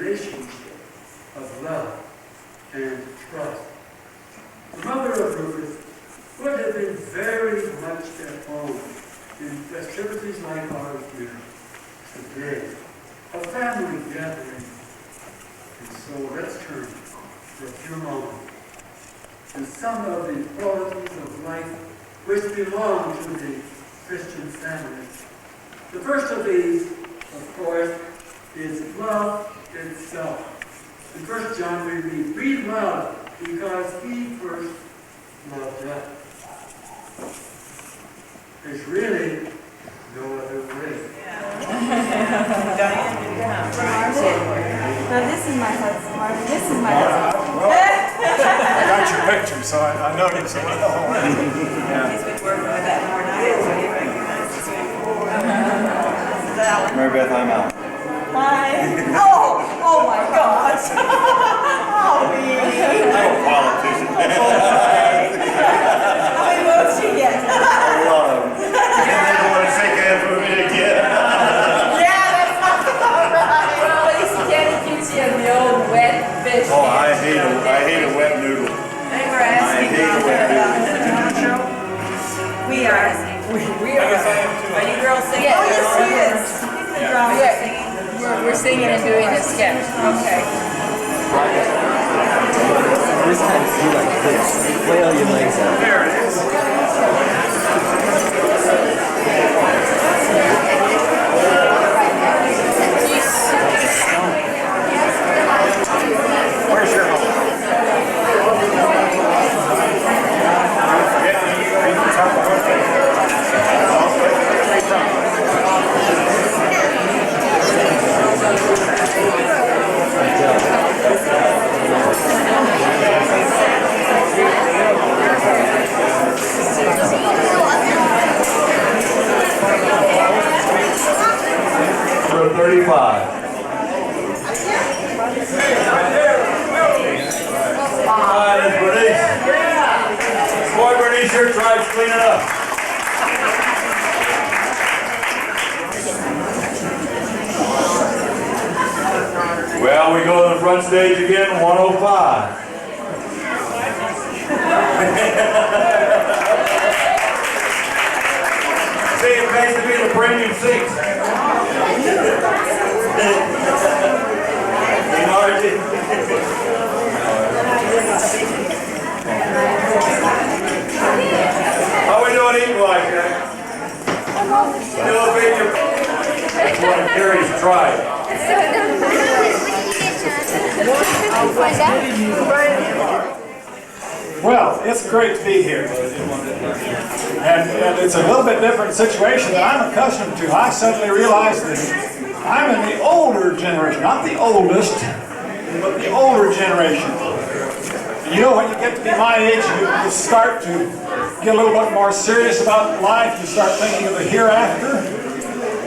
relationship of love and trust. The mother of Rufus would have been very much at home in festivities like ours here today, a family gathering. And so let's turn for a few moments to some of the qualities of life which belong to the Christian family. The first of these, of course, is love itself. In 1 John we read, "We love because he first loved us." There's really no other way. Now this is my husband, Marvin. This is my husband. I got your picture, so I noticed. He's been working with that more than I have, so he recognizes me. Is that Allan? Mary Beth, I'm out. Hi. Oh my gosh. Howie. I'm a politician. How many votes did you get? A lot of them. You never want to shake hands with me again. Yeah, that's all right. Well, at least Daddy keeps you in the old wet fish. Oh, I hate a wet noodle. They were asking about show. We are asking. We are. Are you girls singing? Yeah. Oh, yes, he is. He's the drama. We're singing and doing a sketch. Okay. This kind of do like this. Lay all your legs out. There it is. Where's your home? For 35. Hi, that's Bernice. Boy, Bernice, your tribe's cleaning up. Well, we go to the front stage again, 105. See, it pays to be the premium seats. Hey, Margie. How we doing eating like that? Still that's one of Gary's tribe. Well, it's great to be here. And it's a little bit different situation that I'm accustomed to. I suddenly realized that I'm in the older generation, not the oldest, but the older generation. You know, when you get to be my age, you start to get a little bit more serious about life. You start thinking of the hereafter.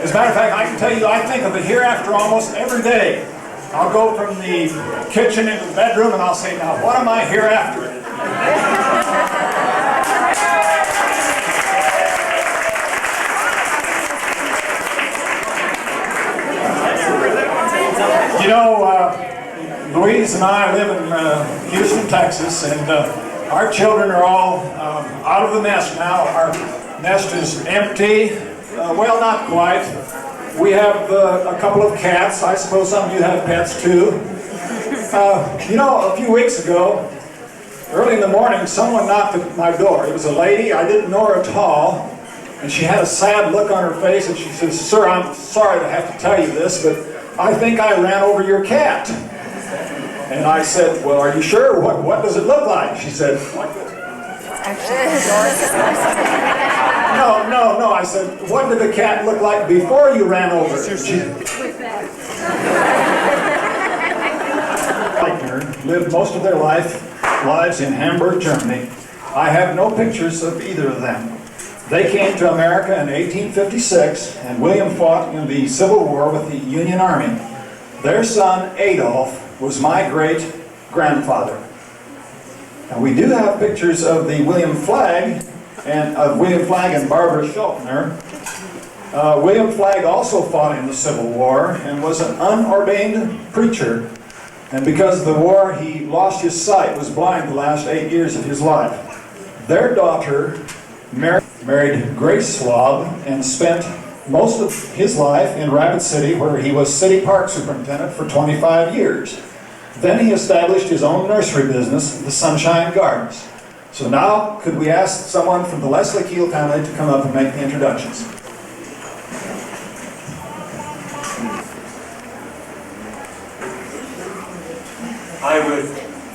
As a matter of fact, I can tell you, I think of the hereafter almost every day. I'll go from the kitchen into the bedroom and I'll say, now, what am I hereafter? You know, Louise and I live in Houston, Texas, and our children are all out of the nest now. Our nest is empty. Well, not quite. We have a couple of cats. I suppose some of you have pets too. You know, a few weeks ago, early in the morning, someone knocked at my door. It was a lady. I didn't know her at all. And she had a sad look on her face, and she says, "Sir, I'm sorry to have to tell you this, but I think I ran over your cat." And I said, "Well, are you sure? What does it look like?" She said, No. I said, "What did the cat look like before you ran over it?" She lived most of their lives in Hamburg, Germany. I have no pictures of either of them. They came to America in 1856, and William fought in the Civil War with the Union Army. Their son, Adolph, was my great-grandfather. Now, we do have pictures of the William Flag and Barbara Schultner. William Flagg also fought in the Civil War and was an unordained preacher. And because of the war, he lost his sight, was blind the last 8 years of his life. Their daughter married Grace Swab and spent most of his life in Rapid City, where he was city park superintendent for 25 years. Then he established his own nursery business, the Sunshine Gardens. So now, could we ask someone from the Wesley Kiel family to come up and make the introductions? I would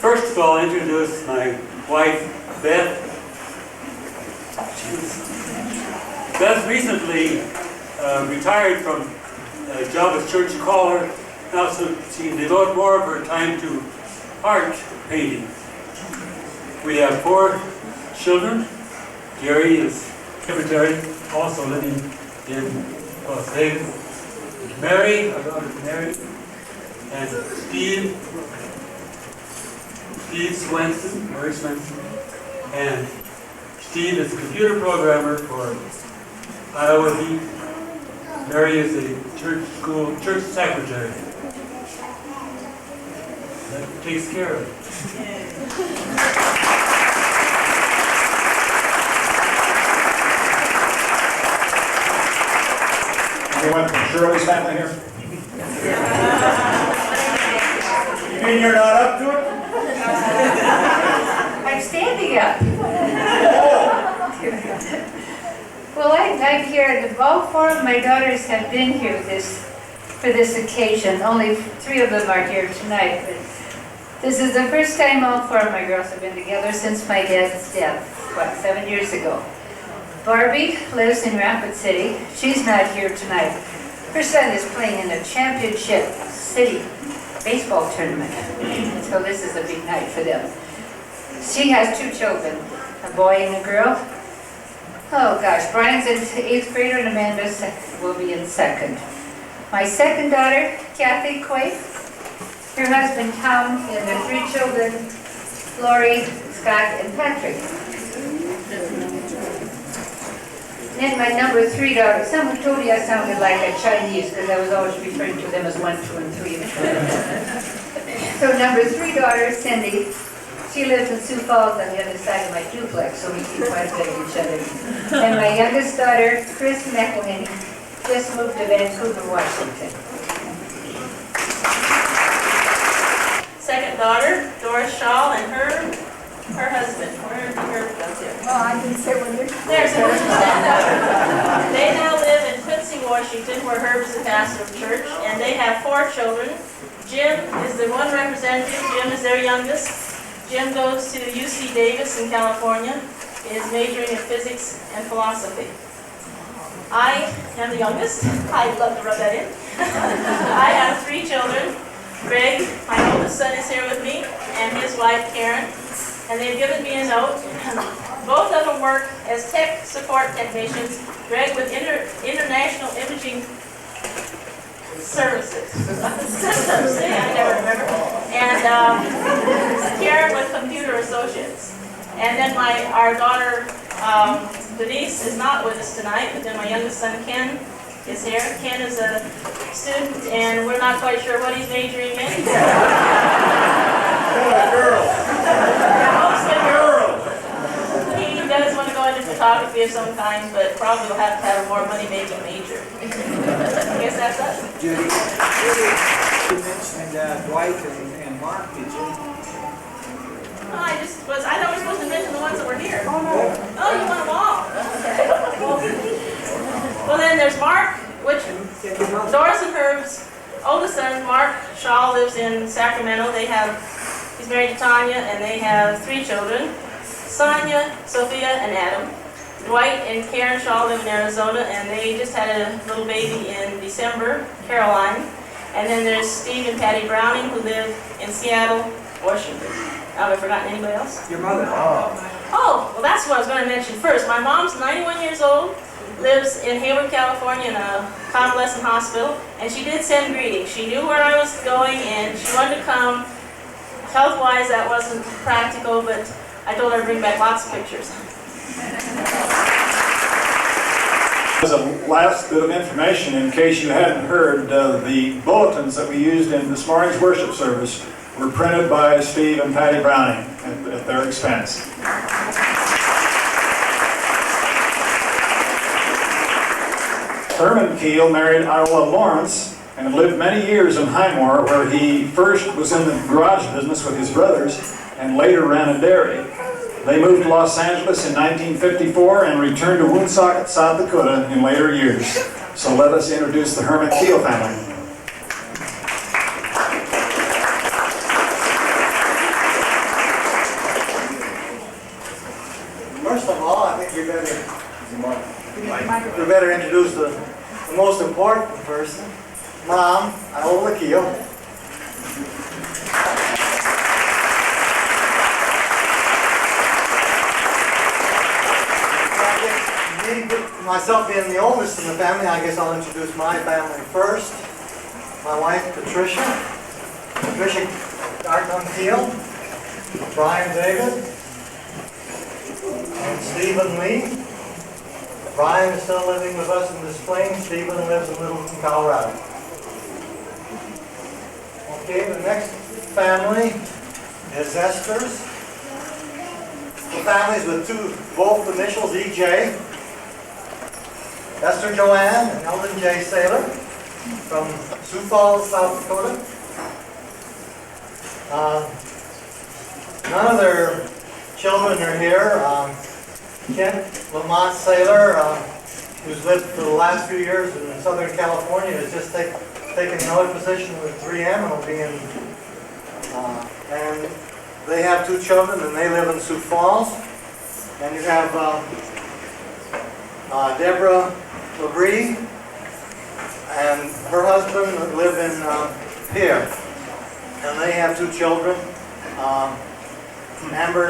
first of all introduce my wife, Beth. Beth recently retired from a job as church caller. Now so she devotes more of her time to art painting. We have 4 children. Jerry is secretary, also living in Las Vegas. Mary, our daughter Mary, and Steve Swenson, Mary Swenson, and Steve is a computer programmer for Iowa Heat. Mary is a church secretary. That takes care of it. Anyone from Shirley's family here? You mean you're not up to it? I'm standing up. Well, I'm here. All 4 of my daughters have been here for this occasion. Only 3 of them are here tonight. But this is the first time all 4 of my girls have been together since my dad's death, 7 years ago. Barbie lives in Rapid City. She's not here tonight. Her son is playing in a championship city baseball tournament. So this is a big night for them. She has 2 children, a boy and a girl. Oh gosh, Brian's in 8th grader and Amanda will be in 2nd. My second daughter, Kathy Quaife, her husband Tom, and their 3 children, Lori, Scott, and Patrick. And my number 3 daughter, someone told me I sounded like a Chinese because I was always referring to them as 1, 2, and 3. So number 3 daughter, Cindy, she lives in Sioux Falls on the other side of my duplex, so we keep quite a bit of each other. And my youngest daughter, Chris McElhaney, just moved to Vancouver, Washington. Second daughter, Doris Shaw, and her husband. Where is her husband? Oh, I didn't say when you're... There's her. They now live in Quincy, Washington, where Herb is the pastor of church, and they have 4 children. Jim is the one representative. Jim is their youngest. Jim goes to UC Davis in California. He is majoring in physics and philosophy. I am the youngest. I'd love to rub that in. I have 3 children. Greg, my oldest son, is here with me, and his wife, Karen. And they've given me a note. Both of them work as tech support technicians. Greg with International Imaging Services. Systems, I never remember. And Karen with Computer Associates. And then our daughter, Denise, is not with us tonight, but then my youngest son, Ken, is here. Ken is a student, and we're not quite sure what he's majoring in. Girl. He does want to go into photography of some kind, but probably will have to have a more money-making major. I guess that's us. Judy, you mentioned Dwight and Mark, did you? Oh, I thought we were supposed to mention the ones that were here. Oh, no. Oh, you want them all? Well, then there's Mark, which Doris and Herb's oldest son, Mark Shaw, lives in Sacramento. He's married to Tanya, and they have 3 children, Sonia, Sophia, and Adam. Dwight and Karen Shaw live in Arizona, and they just had a little baby in December, Caroline. And then there's Steve and Patty Browning, who live in Seattle, Washington. Have I forgotten anybody else? Your mother. Oh, well, that's what I was going to mention first. My mom's 91 years old, lives in Hayward, California, in a convalescent hospital, and she did send greetings. She knew where I was going, and she wanted to come. Health-wise, that wasn't practical, but I told her to bring back lots of pictures. As a last bit of information, in case you hadn't heard, the bulletins that we used in this morning's worship service were printed by Steve and Patty Browning at their expense. Herman Kiel married Iola Lawrence and lived many years in Highmore, where he first was in the garage business with his brothers and later ran a dairy. They moved to Los Angeles in 1954 and returned to Woonsocket, South Dakota in later years. So let us introduce the Herman Kiel family. First of all, I think you better introduce the most important person, Mom, Iola Kiel. Myself being the oldest in the family, I guess I'll introduce my family first. My wife, Patricia Kiel, Brian David, and Stephen Lee. Brian is still living with us in Des Plaines. Stephen lives in Littleton, Colorado. Okay, the next family is Esther's. The families with both initials, EJ. Esther Joanne and Eldon J. Saylor from Sioux Falls, South Dakota. None of their children are here. Kent Lamont Saylor, who's lived for the last few years in Southern California, has just taken another position with 3M and will be in. And they have 2 children, and they live in Sioux Falls. And you have Deborah LaBrie and her husband live in Pierre, and they have 2 children, Amber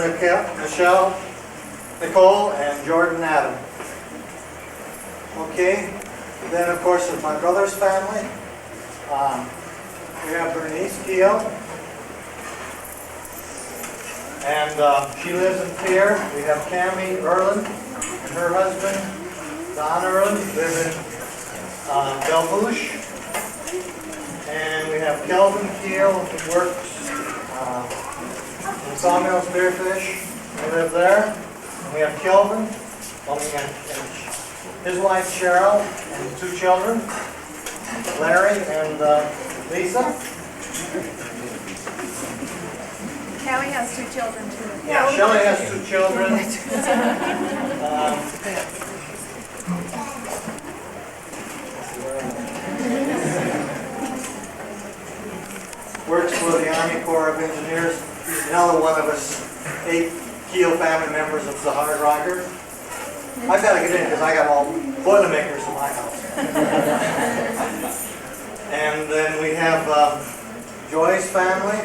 Nicole, and Jordan Adam. Okay, then of course with my brother's family, we have Bernice Kiel, and she lives in Pierre. We have Cammie Erlin and her husband, Don Erlin, live in Belmouche. And we have Kelvin Kiel, who works in Sawmill Spearfish. They live there. And we have Kelvin, and his wife Cheryl, and 2 children, Larry and Lisa. Callie has 2 children too. Yeah, Shirley has 2 children. Works for the Army Corps of Engineers. He's another one of us 8 Kiel family members of the Hard Rocker. I've got to get in because I got all Boilermakers in my house. And then we have Joy's family.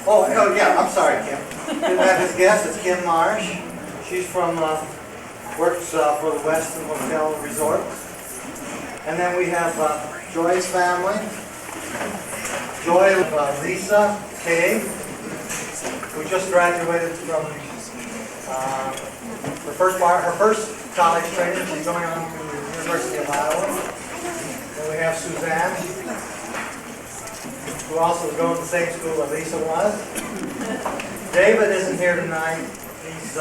Oh yeah, I'm sorry, Kim. Didn't have his guest. It's Kim Marsh. She's from works for the Westin Hotel Resort. And then we have Joy's family. Joy, Lisa Kay, who just graduated from her first college training. She's going on to the University of Iowa. Then we have Suzanne, who also is going to the same school that Lisa was. David isn't here tonight. He's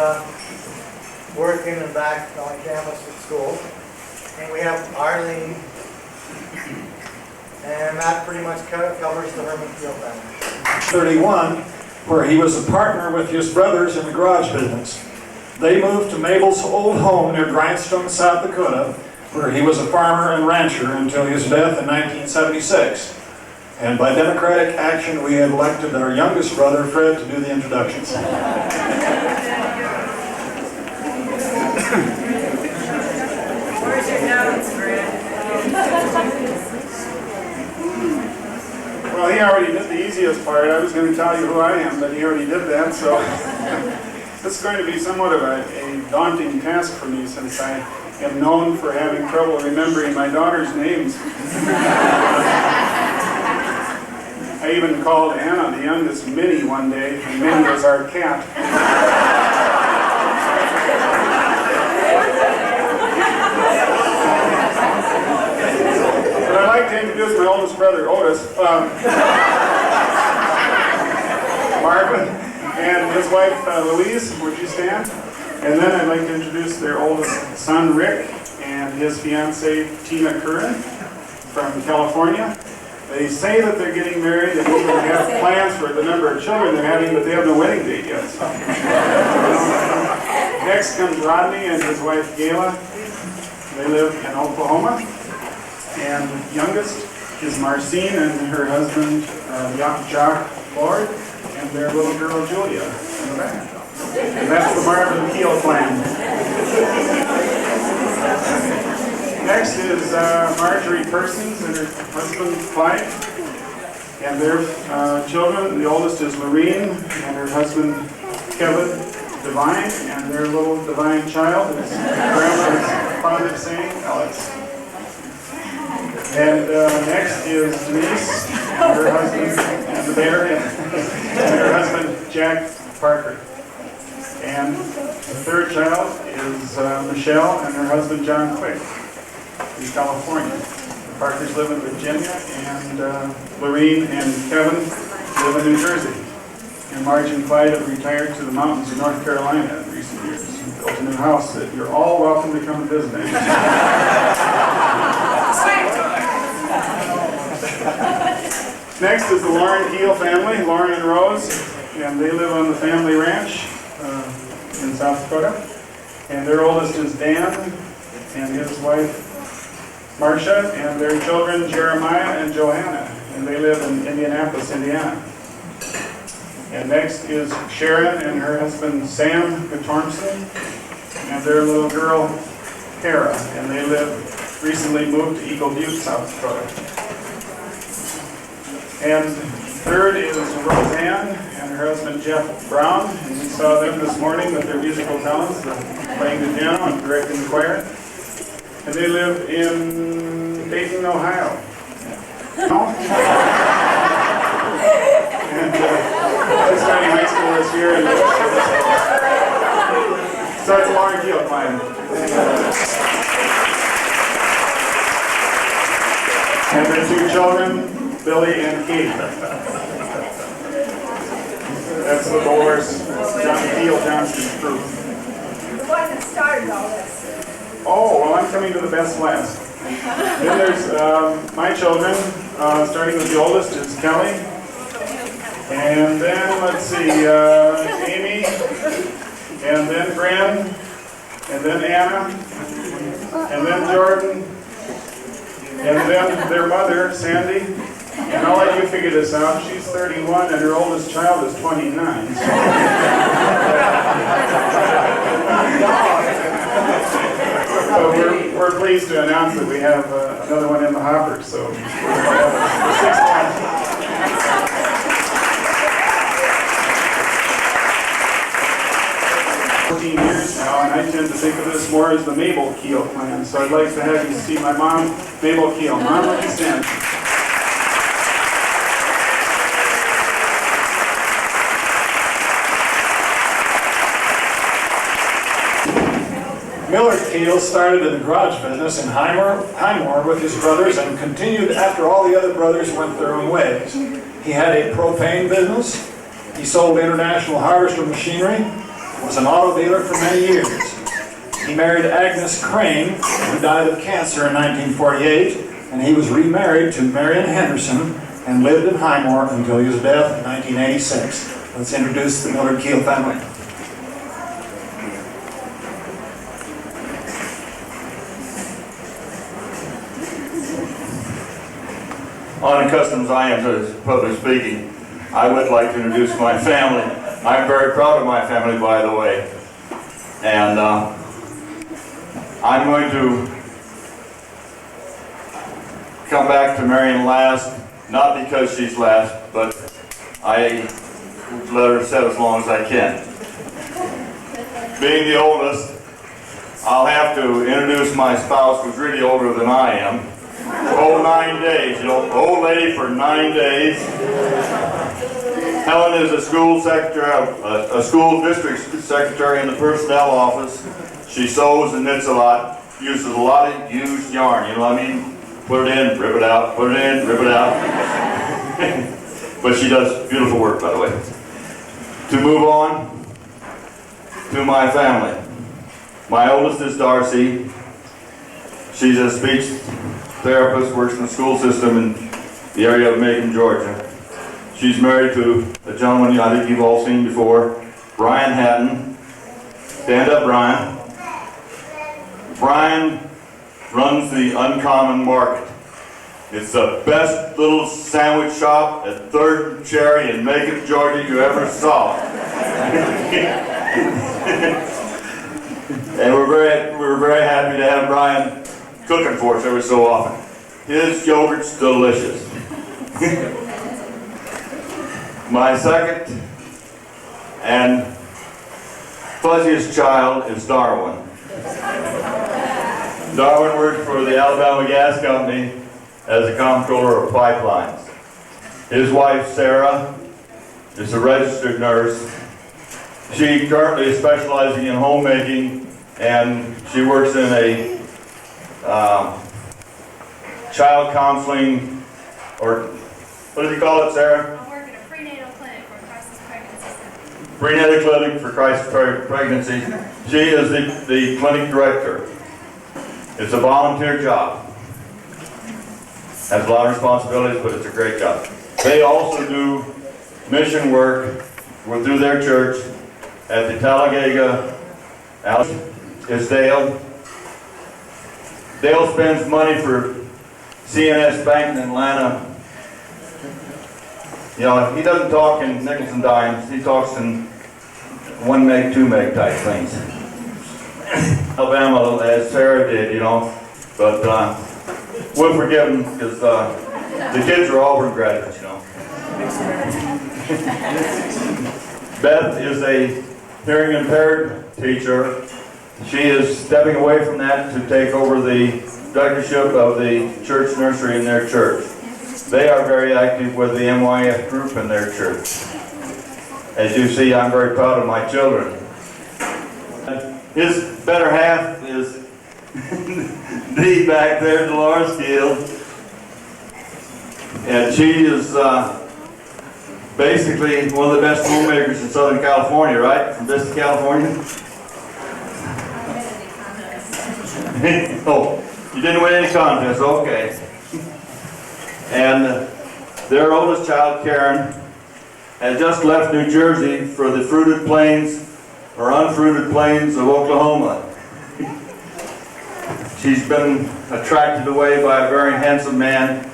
working and back on campus at school. And we have Arlin. And that pretty much covers the Herman Kiel family. 31, where he was a partner with his brothers in the garage business. They moved to Mabel's old home near Grindstone, South Dakota, where he was a farmer and rancher until his death in 1976. And by democratic action, we had elected our youngest brother, Fred, to do the introductions. Where's your notes, Fred? Well, he already did the easiest part. I was going to tell you who I am, but he already did that, so it's going to be somewhat of a daunting task for me, since I am known for having trouble remembering my daughter's names. I even called Anna, the youngest, Minnie one day, and Minnie was our cat. to introduce my oldest brother, Otis, Marvin, and his wife, Louise. Would you stand? And then I'd like to introduce their oldest son, Rick, and his fiancee, Tina Curran, from California. They say that they're getting married and even have plans for the number of children they're having, but they have no wedding date yet. So. Next comes Rodney and his wife, Gayla. They live in Oklahoma. And youngest is Marcine and her husband, Jock Lord, and their little girl, Julia, in the back. And that's the Marvin Kiel clan. Next is Marjorie Persons and her husband, Clyde, and their children. The oldest is Lorene and her husband, Kevin Devine, and their little divine child is grandmother's fond of saying, Alex. And next is Denise and her husband, and the bear, and her husband, Jack Parker. And the third child is Michelle and her husband, John Quick, in California. The Parkers live in Virginia, and Lorene and Kevin live in New Jersey. And Marge and Clyde have retired to the mountains of North Carolina in recent years and built a new house that you're all welcome to come and visit. Next is the Lauren Kiel family, Lauren and Rose, and they live on the family ranch in South Dakota. And their oldest is Dan and his wife Marcia, and their children Jeremiah and Johanna, and they live in Indianapolis, Indiana. And next is Sharon and her husband Sam Guttormson, and their little girl Kara, and they recently moved to Eagle Butte, South Dakota. And third is Roseanne and her husband Jeff Brown, and we saw them this morning with their musical talents, playing the piano and directing the choir. And they live in Dayton, Ohio. And they're starting high school this year. And so it's a Lauren Kiel clan. And their two children, Billy and Katie. That's the Dolores John Kiel Johnson's crew. The one that started all this. Oh, well, I'm coming to the best last. Then there's my children, starting with the oldest is Kelly. And then, let's see, Amy, and then Fran, and then Anna, and then Jordan, and then their mother, Sandy. And I'll let you figure this out. She's 31 and her oldest child is 29. So we're pleased to announce that we have another one in the hopper. So we're 14 years now, and I tend to think of this more as the Mabel Kiel clan. So I'd like to have you see my mom, Mabel Kiel. Mom, would you stand? Millard Kiel started in the garage business in Highmore with his brothers and continued after all the other brothers went their own ways. He had a propane business. He sold international harvester machinery, was an auto dealer for many years. He married Agnes Crane, who died of cancer in 1948, and he was remarried to Marion Henderson and lived in Highmore until his death in 1986. Let's introduce the Millard Kiel family. Unaccustomed as I am to public speaking, I would like to introduce my family. I'm very proud of my family, by the way. And I'm going to come back to Marion last, not because she's last, but I let her sit as long as I can. Being the oldest, I'll have to introduce my spouse, who's really older than I am. Oh, 9 days, you know, old lady for 9 days. Helen is a school secretary, a school district secretary in the personnel office. She sews and knits a lot, uses a lot of used yarn, you know what I mean? put it in, rip it out, put it in, rip it out. But she does beautiful work, by the way. To move on to my family. My oldest is Darcy. She's a speech therapist, works in the school system in the area of Macon, Georgia. She's married to a gentleman I think you've all seen before, Brian Hatton. Stand up, Brian. Brian runs the Uncommon Market. It's the best little sandwich shop at 3rd and Cherry in Macon, Georgia you ever saw. And we're very happy to have Brian cooking for us every so often. His yogurt's delicious. My second and fuzziest child is Darwin. Darwin works for the Alabama Gas Company as a comptroller of pipelines. His wife, Sarah, is a registered nurse. She currently is specializing in homemaking, and she works in a child counseling, or what do you call it, Sarah? I work at a prenatal clinic for crisis pregnancy center. Prenatal clinic for crisis pregnancy. She is the clinic director. It's a volunteer job. Has a lot of responsibilities, but it's a great job. They also do mission work through their church at the Talladega. Is Dale. Dale spends money for CNS Bank in Atlanta. You know, he doesn't talk in nickels and dimes. He talks in 1 meg, 2 meg type things. Alabama, as Sarah did, you know, but we'll forgive them because the kids are Auburn graduates, you know. Beth is a hearing impaired teacher. She is stepping away from that to take over the directorship of the church nursery in their church. They are very active with the MYF group in their church. As you see, I'm very proud of my children. His better half is Dee back there, LeRoy Kiel. And she is basically one of the best homemakers in Southern California, right? From Vista, California? Oh, you didn't win any contest, okay. And their oldest child, Karen, has just left New Jersey for the fruited plains or unfruited plains of Oklahoma. She's been attracted away by a very handsome man,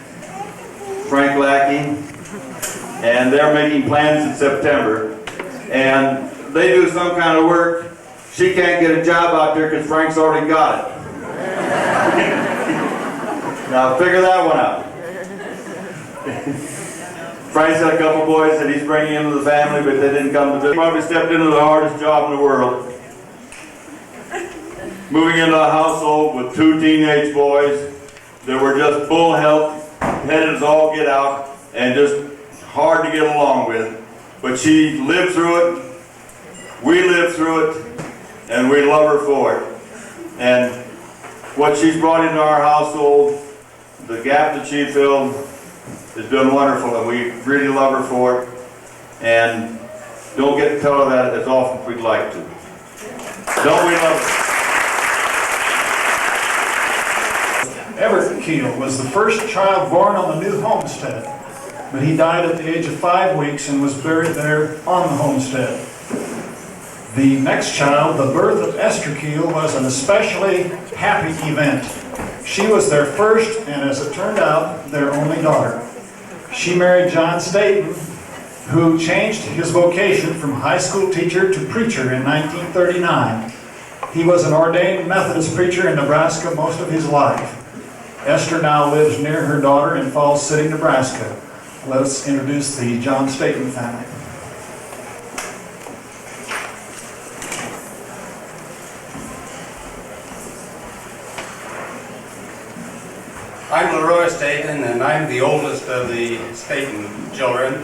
Frank Lackey, and they're making plans in September. And they do some kind of work. She can't get a job out there because Frank's already got it. Now figure that one out. Frank's got a couple boys that he's bringing into the family, but they didn't come to visit. He probably stepped into the hardest job in the world. Moving into a household with 2 teenage boys that were just full health, headed as all get out, and just hard to get along with. But she lived through it, we lived through it, and we love her for it. And what she's brought into our household, the gap that she filled, has been wonderful, and we really love her for it. And don't get to tell her that as often as we'd like to. Don't we love her? Everett Kiel was the first child born on the new homestead, but he died at the age of 5 weeks and was buried there on the homestead. The next child, the birth of Esther Kiel, was an especially happy event. She was their first, and as it turned out, their only daughter. She married John Stayton, who changed his vocation from high school teacher to preacher in 1939. He was an ordained Methodist preacher in Nebraska most of his life. Esther now lives near her daughter in Falls City, Nebraska. Let us introduce the John Stayton family. I'm LeRoy Stayton, and I'm the oldest of the Stayton children.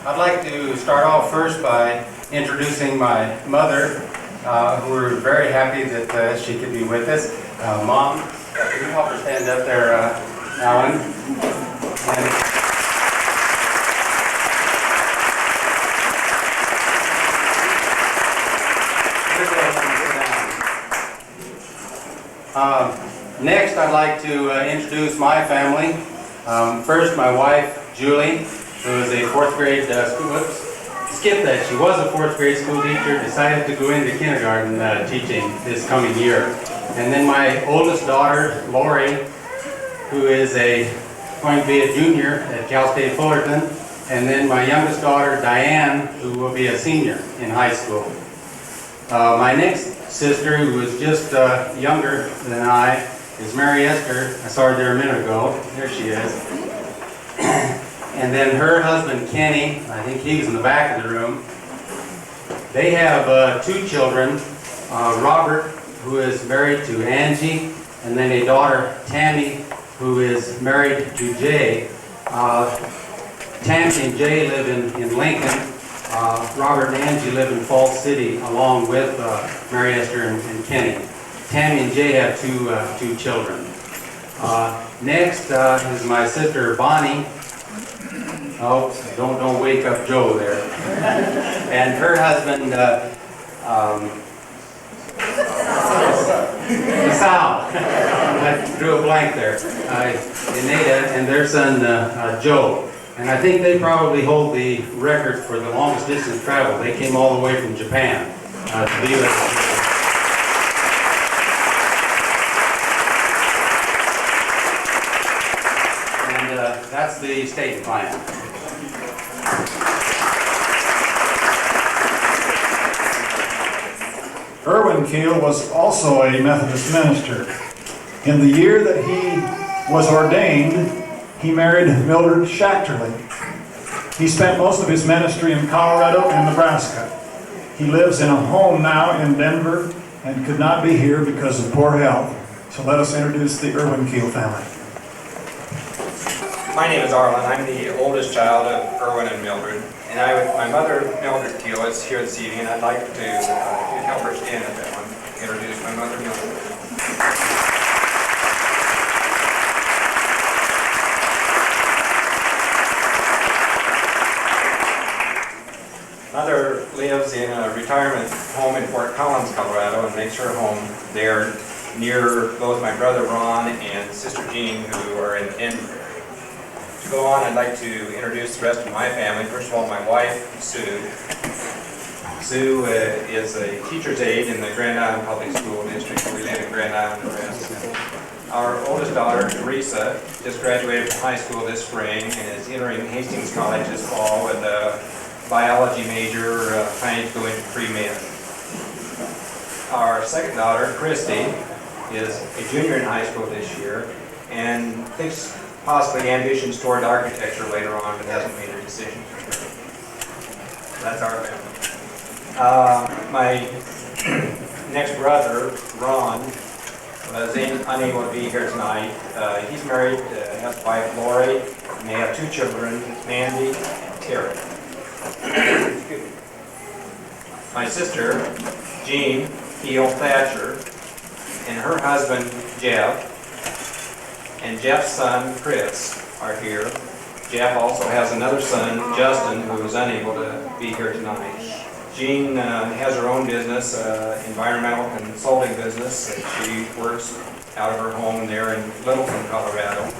I'd like to start off first by introducing my mother, who we're very happy that she could be with us. Mom, can you help her stand up there? Allan. And next, I'd like to introduce my family. First, my wife, Julie, who is a fourth grade skip that. She was a fourth grade school teacher, decided to go into kindergarten teaching this coming year. And then my oldest daughter, Lori, who is going to be a junior at Cal State Fullerton. And then my youngest daughter, Diane, who will be a senior in high school. My next sister, who is just younger than I, is Mary Esther. I saw her there a minute ago. There she is. And then her husband, Kenny, I think he was in the back of the room. They have 2 children, Robert, who is married to Angie, and then a daughter, Tammy, who is married to Jay. Tammy and Jay live in Lincoln. Robert and Angie live in Falls City along with Mary Esther and Kenny. Tammy and Jay have 2 children. Next is my sister Bonnie. Oh, don't wake up Joe there. And her husband Sal. I drew a blank there. Nada and their son Joe. And I think they probably hold the record for the longest distance travel. They came all the way from Japan to be with us. And that's the Stayton clan. Erwin Kiel was also a Methodist minister. In the year that he was ordained, he married Mildred Schachterly. He spent most of his ministry in Colorado and Nebraska. He lives in a home now in Denver and could not be here because of poor health. So let us introduce the Erwin Kiel family. My name is Arlin. I'm the oldest child of Erwin and Mildred. And my mother, Mildred Kiel, is here this evening. I'd like to help her stand at that one. Introduce my mother, Mildred. Mother lives in a retirement home in Fort Collins, Colorado, and makes her home there near both my brother Ron and sister Jean, who are in Denver. To go on, I'd like to introduce the rest of my family. First of all, my wife, Sue. Sue is a teacher's aide in the Grand Island Public School District. We live in Grand Island, Nebraska. Our oldest daughter, Teresa, just graduated from high school this spring and is entering Hastings College this fall with a biology major, planning to go into pre-med. Our second daughter, Christy, is a junior in high school this year and thinks possibly ambitions toward architecture later on, but hasn't made a decision for sure. That's our family. My next brother, Ron, was unable to be here tonight. He's married, has a wife, Lori, and they have 2 children, Mandy and Terry. My sister, Jean Kiel Thatcher, and her husband, Jeff, and Jeff's son, Chris, are here. Jeff also has another son, Justin, who is unable to be here tonight. Jean has her own business, environmental consulting business. She works out of her home there in Littleton, Colorado.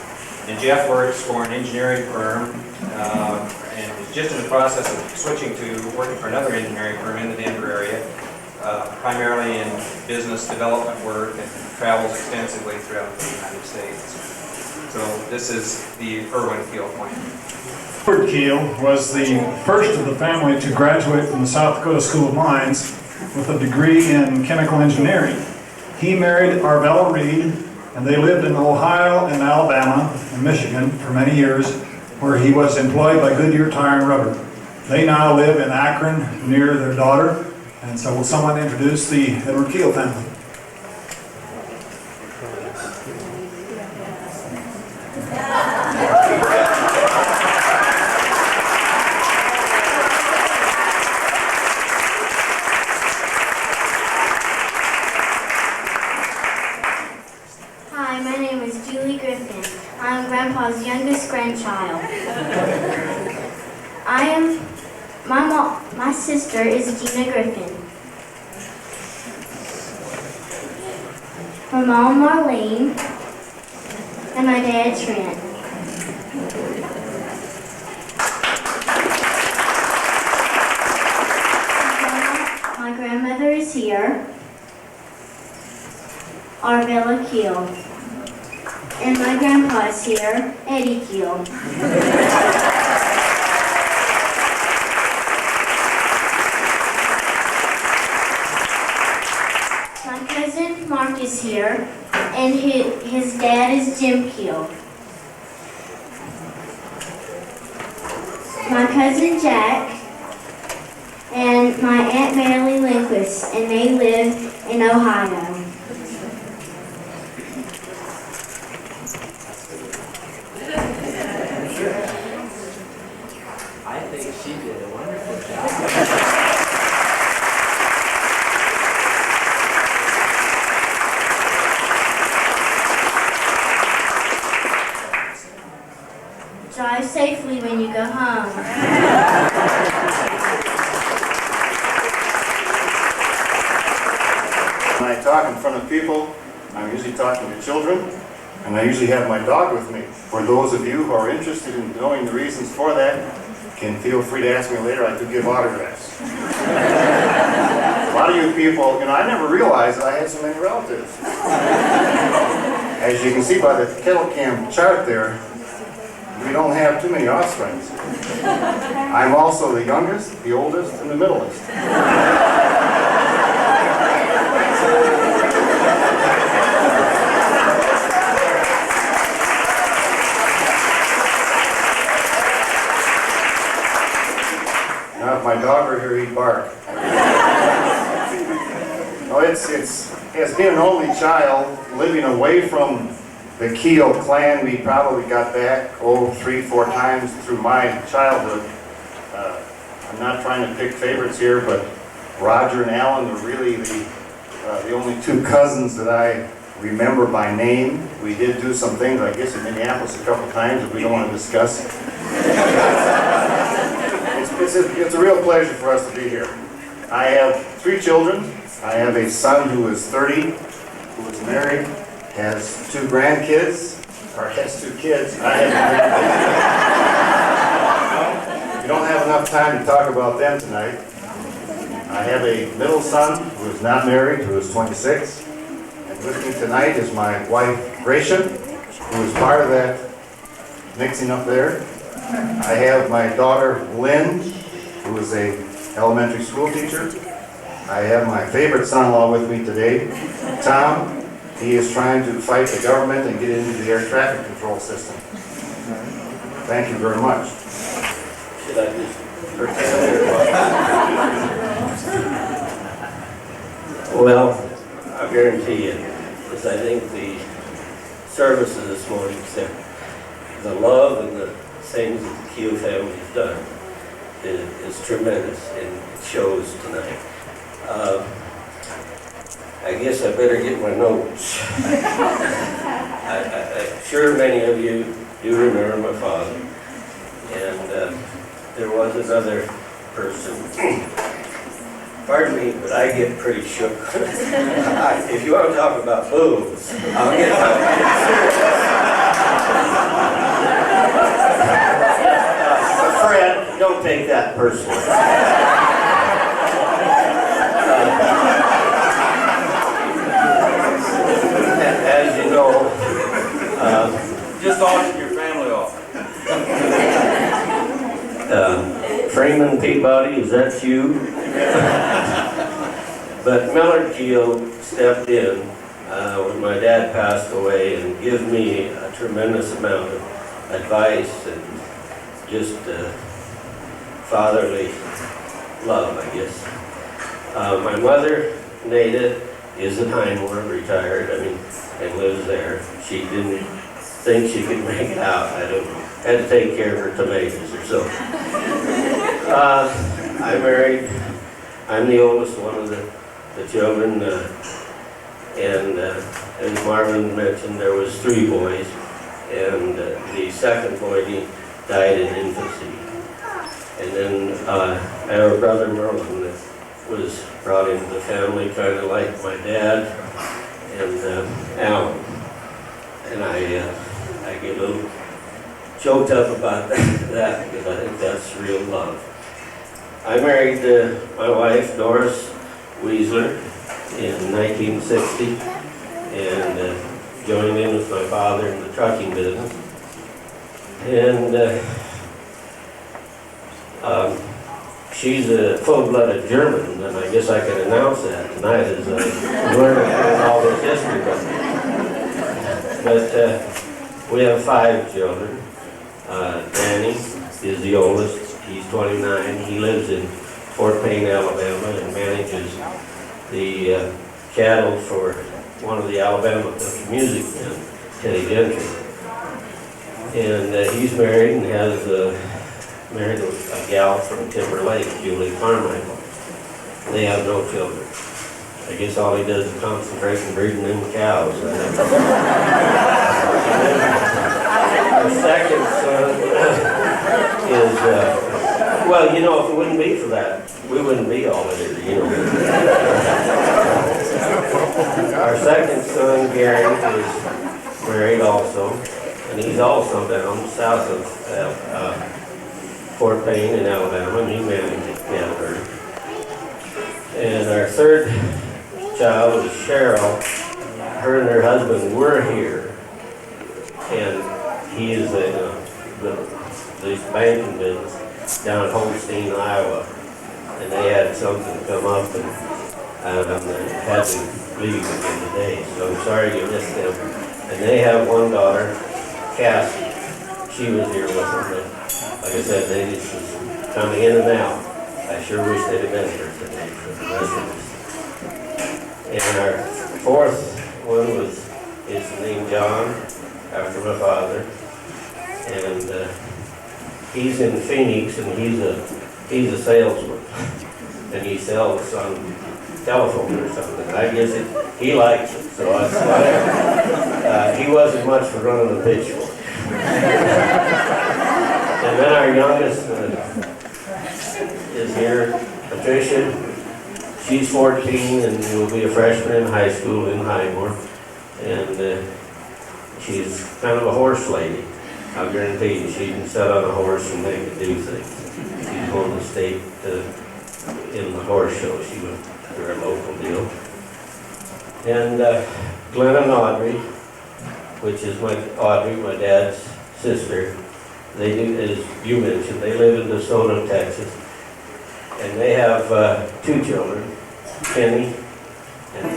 And Jeff works for an engineering firm and is just in the process of switching to working for another engineering firm in the Denver area, primarily in business development work, and travels extensively throughout the United States. So this is the Erwin Kiel clan. Fred Kiel was the first of the family to graduate from the South Dakota School of Mines with a degree in chemical engineering. He married Arvella Reed, and they lived in Ohio and Alabama and Michigan for many years, where he was employed by Goodyear Tire and Rubber. They now live in Akron near their daughter, and so will someone introduce the Edward Kiel family? Hi, my name is Julie Griffin. I'm grandchild. My sister is Judy Griffin. My mom, Marlene, and my dad, Trent. My grandmother is here, Orville Kiel. And my grandpa is here, Eddy Kiel. My cousin Mark is here, and his dad is Jim Kiel. My cousin Jack, and my Aunt Mary Lindquist, and they live in Ohio. I think she did a wonderful job. Drive safely when you go home. When I talk in front of people, I'm usually talking to children, and I usually have my dog with me. For those of you who are interested in knowing the reasons for that, can feel free to ask me later. I do give autographs. A lot of you people, I never realized that I had so many relatives. As you can see by the Kettelkamp chart there, we don't have too many offspring. I'm also the youngest, the oldest, and the middleest. Now, if my dog were here, he'd bark. No, it's as being an only child, living away from the Kiel clan, we probably got back, 3-4 times through my childhood. I'm not trying to pick favorites here, but Roger and Allan are really the only two cousins that I remember by name. We did do some things, I guess, in Minneapolis a couple times that we don't want to discuss. It's a real pleasure for us to be here. I have 3 children. I have a son who is 30, who is married, has 2 grandkids, or has 2 kids. I have grandkids. We don't have enough time to talk about them tonight. I have a middle son who is not married, who is 26. And with me tonight is my wife, Grace, who is part of that mixing up there. I have my daughter, Lynn, who is a elementary school teacher. I have my favorite son-in-law with me today, Tom. He is trying to fight the government and get into the air traffic control system. Thank you very much. Should I just Well, I guarantee you, because I think the services this morning, the love and the things that the Kiel family has done is tremendous, and it shows tonight. I guess I better get my notes. I'm sure many of you do remember my father, and there was another person. Pardon me, but I get pretty shook. If you want to talk about boobs, I'll get Fred, don't take that personally. As you know, just auction your family off. Freeman Peabody, is that you? But Millard Kiel stepped in when my dad passed away and gave me a tremendous amount of advice and just fatherly love, I guess. My mother, Nada, is at Highmore, retired, and lives there. She didn't think she could make it out. I don't know. Had to take care of her tomatoes or so. I married. I'm the oldest one of the children, and as Marvin mentioned, there was 3 boys, and the second boy, he died in infancy. And then I have a brother, Mervin, that was brought into the family kind of like my dad, and Allan. And I get a little choked up about that because I think that's real love. I married my wife, Doris Weisler, in 1960, and joined in with my father in the trucking business. And she's a full-blooded German, and I guess I can announce that tonight as I learn all this history. But we have 5 children. Danny is the oldest. He's 29. He lives in Fort Payne, Alabama, and manages the cattle for one of the Alabama country music men, Teddy Gentry. And he's married and has married a gal from Timber Lake, Julie Carmichael. They have no children. I guess all he does is concentrate on breeding them cows. Our second son is, well, you know, if it wouldn't be for that, we wouldn't be all here, you know. Our second son, Gary, is married also, and he's also down south of Fort Payne in Alabama, and he manages cattle. And our third child is Cheryl. Her and her husband were here, and he is the banking business down at Holstein, Iowa, and they had something come up, and had to leave again today, so I'm sorry you missed them. And they have one daughter, Cassie. She was here with them, but like I said, they just was coming in and out. I sure wish they'd have been here today for the rest of us. And our fourth one is named John, after my father. And he's in Phoenix, and he's a salesman. And he sells on telephone or something. I guess he likes it, so he wasn't much for running a pitchfork. And then our youngest is here, Patricia. She's 14 and will be a freshman in high school in Highmore. And she's kind of a horse lady. I guarantee you, she can sit on a horse and make it do things. She's won the state in the horse show. She went to a local deal. And Glenn and Audrey, which is my dad's sister. They do, as you mentioned, they live in DeSoto, Texas. And they have 2 children, Kenny and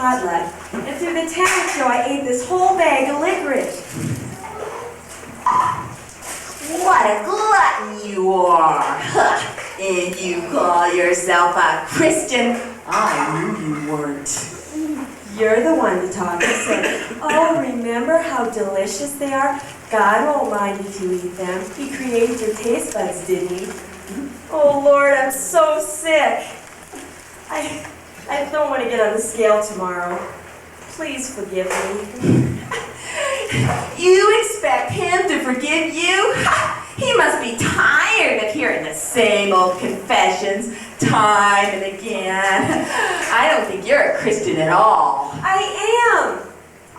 potluck, and through the talent show I ate this whole bag of licorice. What a glutton you are! If you call yourself a Christian, I knew you weren't. You're the one to talk and say, oh, remember how delicious they are? God won't mind if you eat them. He created your taste buds, didn't he? Oh, Lord, I'm so sick. I don't want to get on the scale tomorrow. Please forgive me. You expect him to forgive you? He must be tired of hearing the same old confessions time and again. I don't think you're a Christian at all. I am.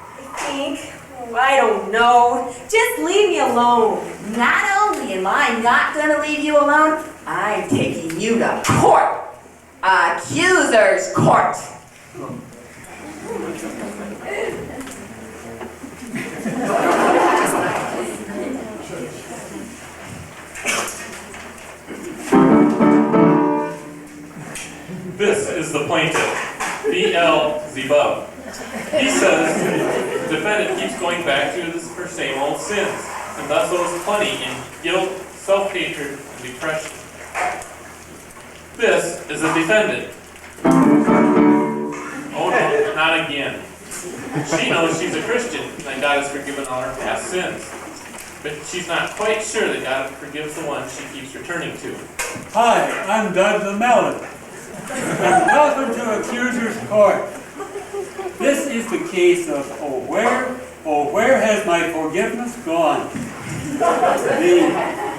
I think. Oh, I don't know. Just leave me alone. Not only am I not going to leave you alone, I'm taking you to court. Accuser's court. This is the plaintiff, B.L. Zebub. He says the defendant keeps going back to her same old sins, and thus owes plenty in guilt, self-hatred, and depression. This is the defendant. Oh no, not again. She knows she's a Christian, and that God has forgiven all her past sins. But she's not quite sure that God forgives the one she keeps returning to. Hi, I'm Doug the Melon. And welcome to Accuser's Court. This is the case of, oh where has my forgiveness gone? The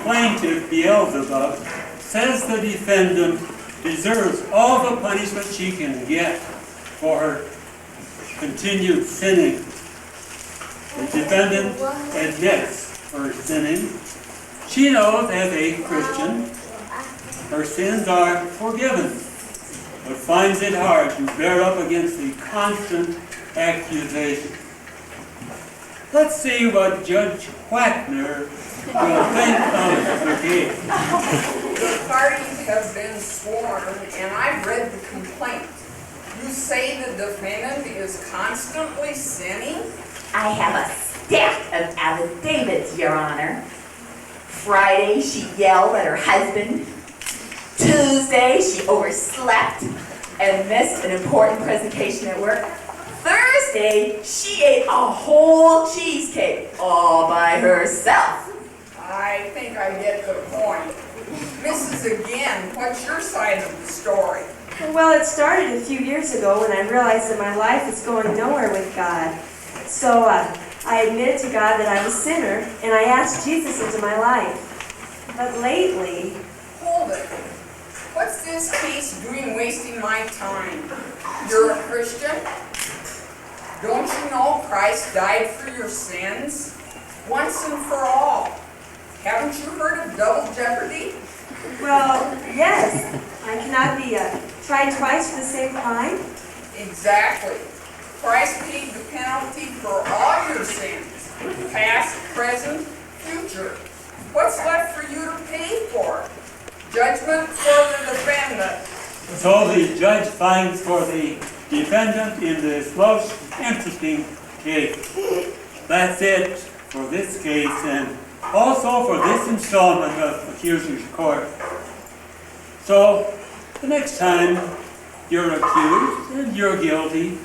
plaintiff, Beelzebub, says the defendant deserves all the punishment she can get for her continued sinning. The defendant admits her sinning. She knows as a Christian her sins are forgiven, but finds it hard to bear up against the constant accusation. Let's see what Judge Whackner will think of the case. The parties have been sworn, and I've read the complaint. You say the defendant is constantly sinning? I have a stack of affidavits, Your Honor. Friday, she yelled at her husband. Tuesday, she overslept and missed an important presentation at work. Thursday, she ate a whole cheesecake all by herself. I think I get the point. Mrs. Again, what's your side of the story? Well, it started a few years ago when I realized that my life is going nowhere with God. So I admitted to God that I'm a sinner, and I asked Jesus into my life. But lately... Hold it. What's this case doing wasting my time? You're a Christian? Don't you know Christ died for your sins? Once and for all. Haven't you heard of double jeopardy? Well, yes. I cannot be tried twice for the same crime. Exactly. Christ paid the penalty for all your sins, past, present, future. What's left for you to pay for? Judgment for the defendant. So the judge finds for the defendant in this most interesting case. That's it for this case and also for this installment of Accuser's Court. So the next time you're accused and you're guilty,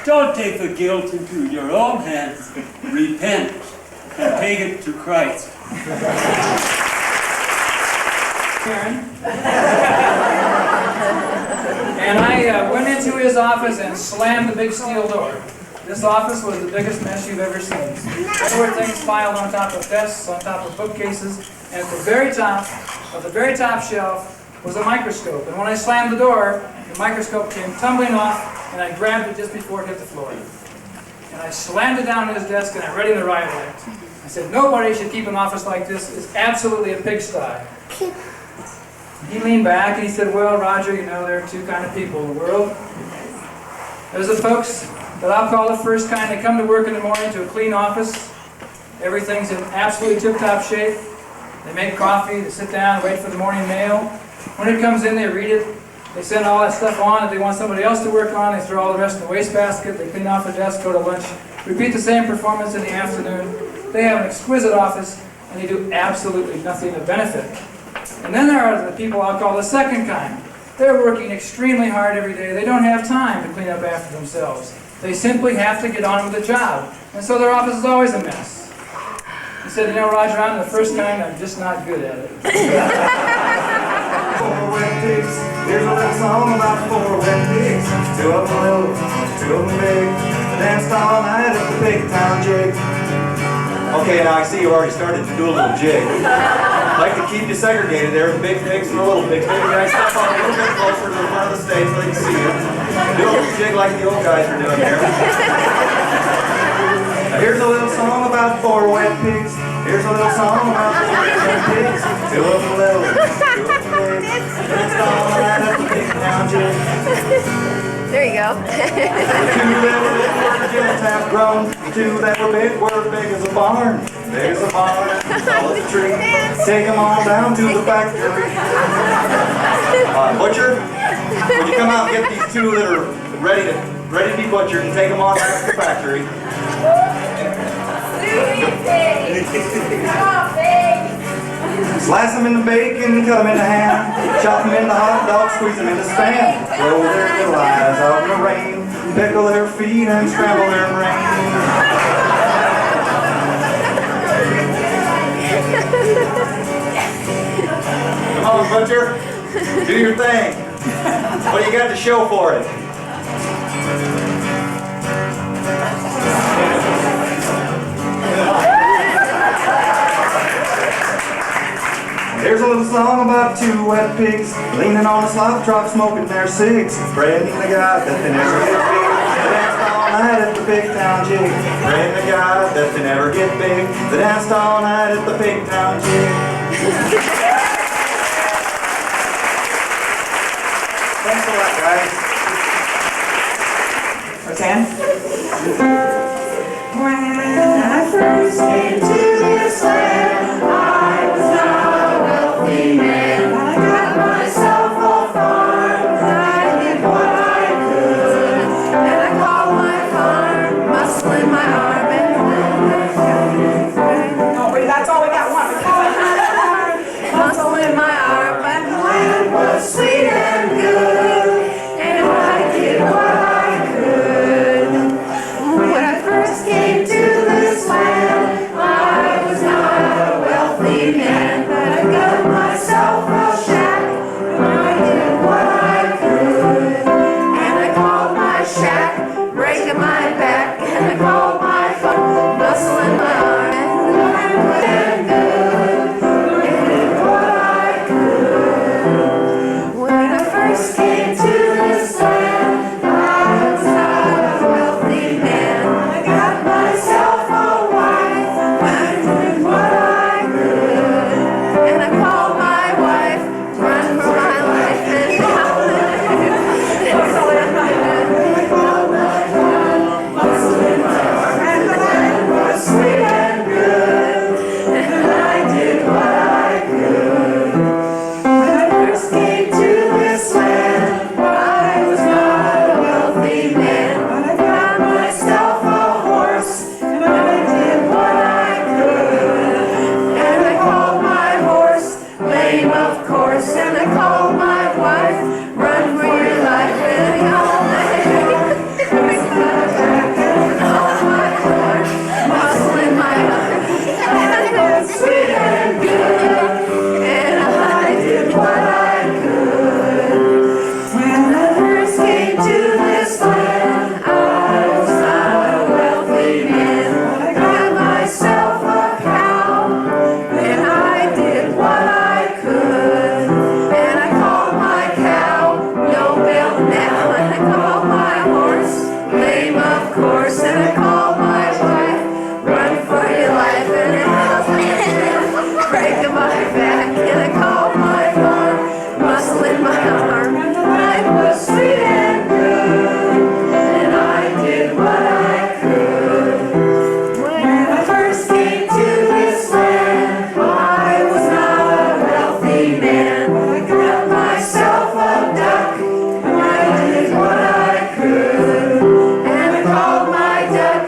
don't take the guilt into your own hands. Repent and take it to Christ. And I went into his office and slammed the big steel door. This office was the biggest mess you've ever seen. There were things piled on top of desks, on top of bookcases, and at the very top shelf was a microscope. And when I slammed the door, the microscope came tumbling off, and I grabbed it just before it hit the floor. And I slammed it down on his desk, and I read him the riot act. I said, nobody should keep an office like this. It's absolutely a pigsty. He leaned back and he said, well, Roger, you know, there are two kinds of people in the world. There's the folks that I'll call the first kind. They come to work in the morning to a clean office. Everything's in absolutely tip-top shape. They make coffee, they sit down, wait for the morning mail. When it comes in, they read it. They send all that stuff on. If they want somebody else to work on, they throw all the rest in the wastebasket. They clean off the desk, go to lunch. Repeat the same performance in the afternoon. They have an exquisite office, and they do absolutely nothing of benefit. And then there are the people I'll call the second kind. They're working extremely hard every day. They don't have time to clean up after themselves. They simply have to get on with the job. And so their office is always a mess. He said, you know, Roger, I'm the first kind. I'm just not good at it. Four wet pigs. Here's a little song about four wet pigs. Two of them little, two of them big. They danced all night at the big town jig. Okay, now I see you already started to do a little jig. I'd like to keep you segregated there, the big pigs and the little pigs. Maybe guys step on a little bit closer to the front of the stage so they can see you. Do a little jig like the old guys are doing here. Now here's a little song about four wet pigs. Here's a little song about four wet pigs. Two of them little, two of them big. Danced all night at the big town jig. There you go. Two little kids have grown. Two that were big as a barn. Big as a barn, tall as a tree. Take them all down to the factory. Butcher, would you come out and get these two that are ready to be butchered and take them on back to the factory? Slice them in the bacon, cut them in the ham, chop them in the hot dog, squeeze them in the spam. Roll their little eyes out in the rain, pickle their feet and scramble their brains. Come on, butcher, do your thing. What do you got to show for it? There's a little song about two wet pigs leaning on a slop drop smoking their cigs, praying to God that they never get big. They danced all night at the big town jig, praying to God that they never get big. They danced all night at the big town jig. Thanks a lot, guys. When I first came to this land, I was not a wealthy man. I got myself a farm, and I did what I could. And I called my farm, muscle in my arm, and oh, wait, that's all we got. One. Muscle in my arm, and the land was sweet and good. And I did what I could. When I first came to this land, I was not a wealthy man, but I got myself a shack, and I did what I could. And I called my shack, breaking my back, and I called my farm, muscle in my arm, and I went good, and did what I could. When I first came to this land, I was not a wealthy man. I got myself a wife, I did what I could, and I called my wife, run for my life, and I called my muscle in my arm, and the land was sweet and good, and I did what I could. When I first came to this land, I was not a wealthy man, but I got myself a horse, and I did what I could. And I called my horse, lame of course, and I called my wife, run for your life, and I called my back, and I called my horse, muscle in my arm, and it was sweet and good, and I did what I could. When I first came to this land, I was not a wealthy man, but I got myself a cow, and I did what I could. And I called my cow, no milk now, and I called my horse, lame of course, and I called my wife, run for your life, and I called my breaking my back, and I called my farm, muscle in my arm, and the life was sweet and good, and I did what I could. When I first came to this land, I was not a wealthy man, but I got myself a duck, and I did what I could. And I called my duck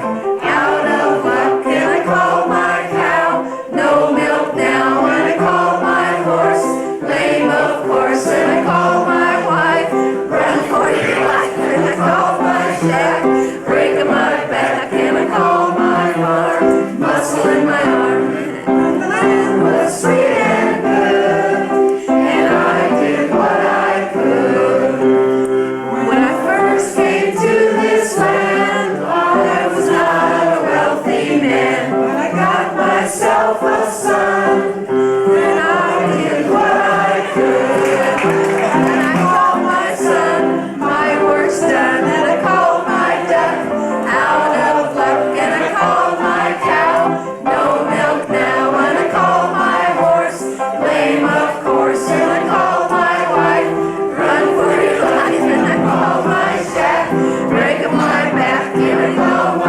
out of luck, and I called my cow, no milk now, and I called my horse, lame of course, and I called my wife, run for your life, and I called my shack, breaking my back, and I called my farm, muscle in my arm, and the land was sweet and good, and I did what I could. When I first came to this land, I was not a wealthy man, but I got myself a son, and I did what I could. And I called my son, my work's done, and I called my duck out of luck, and I called my cow, no milk now, and I called my horse, lame of course, and I called my wife, run for your life, and I called my shack, breaking my back, and I called my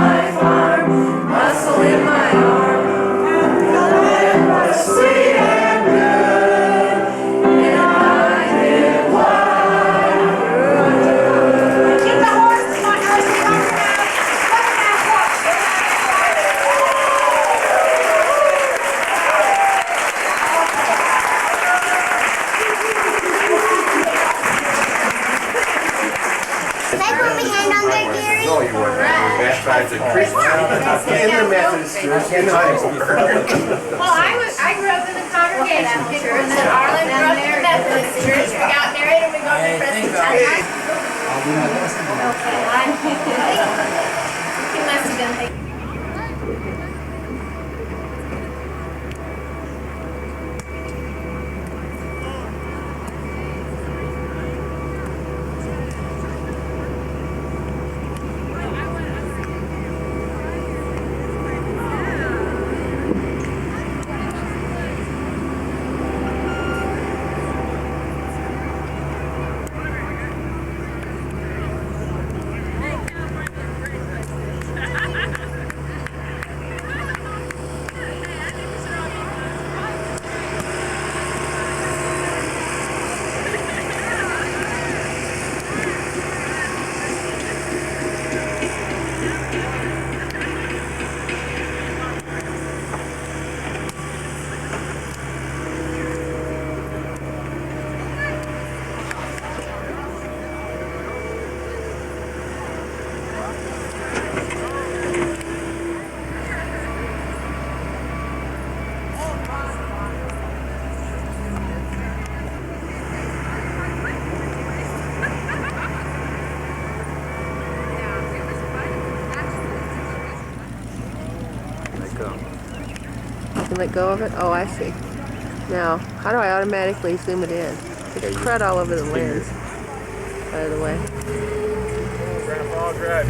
tried to Christian and the Methodist church in high school. Well, I grew up in the Congregational church, and then Arlin grew up in the Methodist church. We got married and we go to Presbyterian. I'll do my best. Okay, he must have been thinking. Let go of it? Oh, I see. Now, how do I automatically zoom it in? It's crud all over the lens. Out of the way.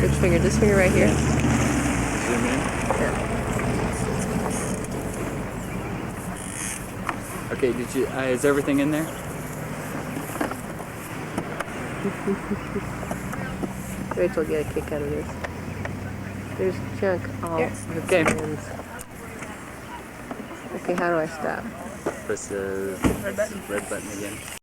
Which finger? This finger right here? Zoom in. Yeah. Okay, did you, is everything in there? Rachel will get a kick out of this. There's junk all over the lens. Okay, how do I stop? Press the red button again.